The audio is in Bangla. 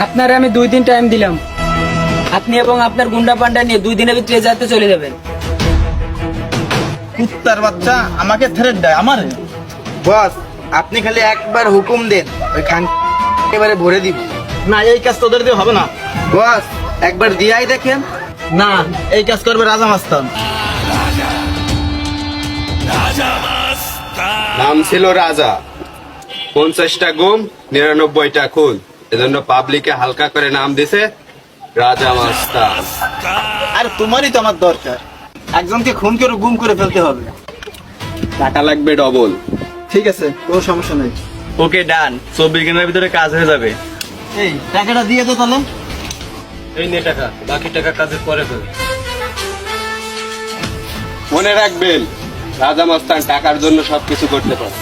আপনারে আমি 2 দিন টাইম দিলাম, আপনি এবং আপনার গুন্ডা পান্ডা নিয়ে 2 দিনের ভিতরে যাতে চলে যাবেন। কুত্তার বাচ্চা আমাকে থ্রেট দেয় আমার। বস আপনি খালি একবার হুকুম দেন, ওই খান একেবারে ভরে দিব। না, এই কাজ তোদের দিয়ে হবে না। বস একবার দিয়াই দেখেন। না, এই কাজ করবে রাজা মাস্তান। নাম ছিল রাজা, 50টা গুম 99টা খুন, এজন্য পাবলিকে হালকা করে নাম দিছে রাজা মাস্তান। আর তোমারই তো আমার দরকার, একজনকে খুন করে গুম করে ফেলতে হবে। টাকা লাগবে ডবল। ঠিক আছে, কোনো সমস্যা নেই। ওকে ডান, 24 ঘন্টার ভিতরে কাজ হয়ে যাবে। এই টাকাটা দিয়ে দে তাহলে। এই নে টাকা, বাকি টাকা কাজের পরে দেবে। মনে রাখবেন, রাজা মাস্তান টাকার জন্য সবকিছু করতে পারে।